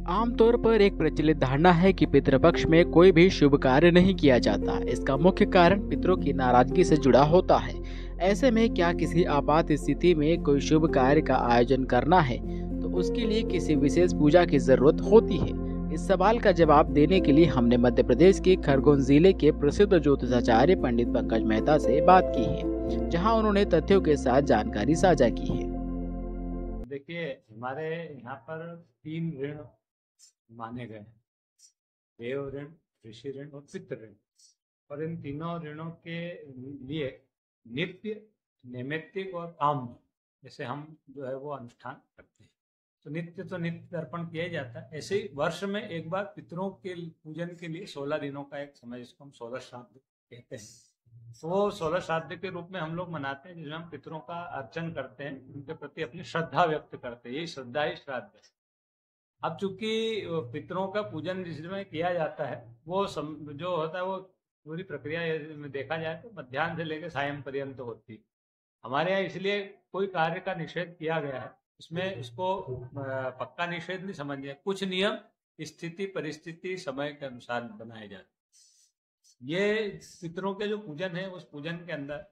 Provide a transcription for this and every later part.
आमतौर पर एक प्रचलित धारणा है कि पितृपक्ष में कोई भी शुभ कार्य नहीं किया जाता। इसका मुख्य कारण पितरों की नाराजगी से जुड़ा होता है। ऐसे में क्या किसी आपात स्थिति में कोई शुभ कार्य का आयोजन करना है तो उसके लिए किसी विशेष पूजा की जरूरत होती है? इस सवाल का जवाब देने के लिए हमने मध्य प्रदेश के खरगोन जिले के प्रसिद्ध ज्योतिषाचार्य पंडित पंकज मेहता से बात की है, जहां उन्होंने तथ्यों के साथ जानकारी साझा की है। देखिए, हमारे यहाँ पर 3 ऋण माने गए हैं: देव ऋण, ऋषि ऋण और पितृ ऋण। और इन तीनों ऋणों के लिए नित्य, नैमित्तिक और काम जैसे हम जो है वो अनुष्ठान करते हैं। तो नित्य तर्पण किया जाता है। ऐसे ही वर्ष में एक बार पितरों के पूजन के लिए 16 दिनों का एक समय, जिसको हम 16 श्राद्ध कहते हैं, तो 16 श्राद्ध के रूप में हम लोग मनाते हैं, जिसमें हम पितरों का अर्चन करते हैं, उनके प्रति अपनी श्रद्धा व्यक्त करते हैं। यही श्रद्धा ही श्राद्ध है। अब चूंकि पितरों का पूजन जिसमें किया जाता है वो जो होता है वो पूरी प्रक्रिया में देखा जाए तो मध्याह्न से लेकर सायं पर्यंत होती है। हमारे यहाँ इसलिए कोई कार्य का निषेध किया गया है, उसमें उसको पक्का निषेध नहीं समझिए। कुछ नियम स्थिति, परिस्थिति, समय के अनुसार बनाए जाते हैं। ये पितरों के जो पूजन है, उस पूजन के अंदर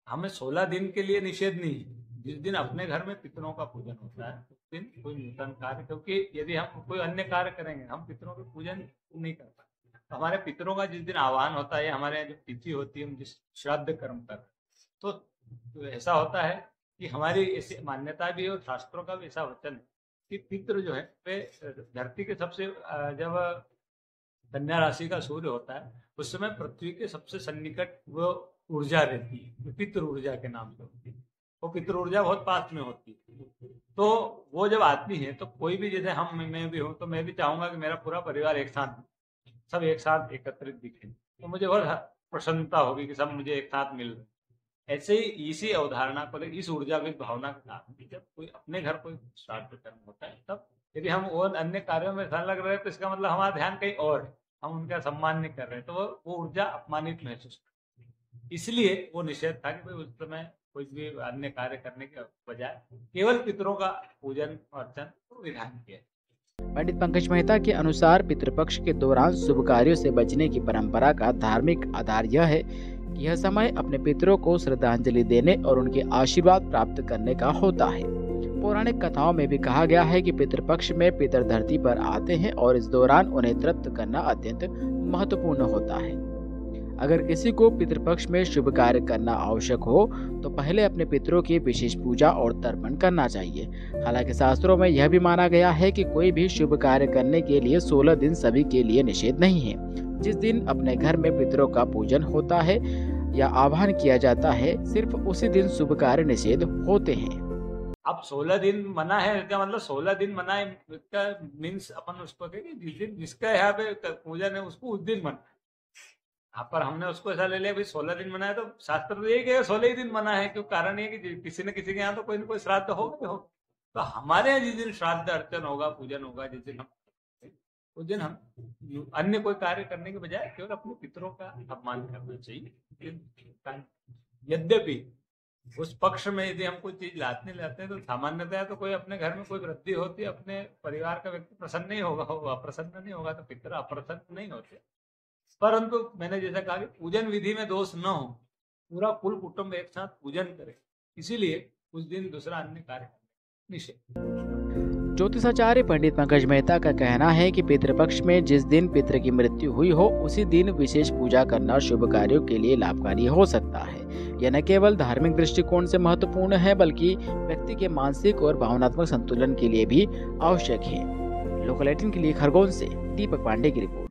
हमें 16 दिन के लिए निषेध नहीं है। जिस दिन अपने घर में पितरों का पूजन होता है उस दिन कोई नूतन कार्य, क्योंकि यदि हम कोई अन्य कार्य करेंगे, हम पितरों के पूजन नहीं कर पाते। तो हमारे पितरों का जिस दिन आह्वान होता है, हमारे यहाँ जो तिथि होती है, हम जिस श्राद्ध कर्म कर, तो ऐसा होता है कि हमारी ऐसी मान्यता भी है और शास्त्रों का भी ऐसा वचन है कि पितृ जो है वे धरती के सबसे, जब कन्या राशि का सूर्य होता है उस समय पृथ्वी के सबसे सन्निकट वो ऊर्जा रहती है, पितृ ऊर्जा के नाम से होती है। वो पितृ ऊर्जा बहुत पास में होती है। तो वो जब आती है तो कोई भी, जैसे मैं भी हूँ, तो मैं भी चाहूंगा कि मेरा पूरा परिवार एक साथ, सब एक साथ एकत्रित दिखे, तो मुझे बहुत प्रसन्नता होगी कि सब मुझे एक साथ मिल रहे। ऐसे ही इसी अवधारणा को, इस ऊर्जा की भावना के साथ जब कोई अपने घर कोई श्राद्ध कर्म होता है, तब यदि हम वो अन्य कार्यों में लग रहे हैं तो इसका मतलब हमारा ध्यान कहीं और है, हम उनका सम्मान नहीं कर रहे, तो वो ऊर्जा अपमानित महसूस करती है। इसलिए वो निषेध था कि भाई उस समय कोई भी अन्य कार्य करने के बजाय केवल पितरों का पूजन अर्चन विधान किया। पंडित पंकज मेहता के अनुसार पितृपक्ष के दौरान शुभ कार्यों से बचने की परंपरा का धार्मिक आधार यह है कि यह समय अपने पितरों को श्रद्धांजलि देने और उनके आशीर्वाद प्राप्त करने का होता है। पौराणिक कथाओं में भी कहा गया है कि पितृपक्ष में पितर धरती पर आते हैं और इस दौरान उन्हें तृप्त करना अत्यंत महत्वपूर्ण होता है। अगर किसी को पितृपक्ष में शुभ कार्य करना आवश्यक हो तो पहले अपने पितरों की विशेष पूजा और तर्पण करना चाहिए। हालांकि शास्त्रों में यह भी माना गया है कि कोई भी शुभ कार्य करने के लिए 16 दिन सभी के लिए निषेध नहीं है। जिस दिन अपने घर में पितरों का पूजन होता है या आह्वान किया जाता है, सिर्फ उसी दिन शुभ कार्य निषेध होते हैं। अब 16 दिन मना है, क्या मतलब 16 दिन मना है इसका मीन्स अपन उसको कहेंगे जिस दिन जिसका यहाँ पे पूजन है उसको उस दिन मना। यहाँ पर हमने उसको ऐसा ले लिया भाई 16 दिन मना है, तो शास्त्र तो यही कहेगा 16 ही दिन मना है। क्यों? कारण ये कि किसी न किसी के यहाँ तो कोई न कोई श्राद्ध होगा। तो हमारे यहाँ जिस दिन श्राद्ध अर्चन होगा, पूजन होगा, जिस दिन हम उस दिन हम अन्य कोई कार्य करने के बजाय केवल अपने पितरों का अपमान करना चाहिए। यद्यपि उस पक्ष में यदि हम कोई चीज लाते हैं तो सामान्यतः तो कोई अपने घर में कोई वृद्धि होती है, अपने परिवार का व्यक्ति प्रसन्न नहीं होगा, अप्रसन्न नहीं होगा, तो पितर अप्रसन्न नहीं होते। परंतु मैंने जैसा कहा कि पूजन विधि में दोष न हो, पूरा कुल कुटुंब एक साथ पूजन करे, इसीलिए उस दिन दूसरा अन्य कार्य निषेध। ज्योतिषाचार्य पंडित पंकज मेहता का कहना है कि पितृपक्ष में जिस दिन पितृ की मृत्यु हुई हो उसी दिन विशेष पूजा करना शुभ कार्यों के लिए लाभकारी हो सकता है। यह न केवल धार्मिक दृष्टिकोण से महत्वपूर्ण है बल्कि व्यक्ति के मानसिक और भावनात्मक संतुलन के लिए भी आवश्यक है। लोकल 18 के लिए खरगोन से दीपक पांडे की रिपोर्ट।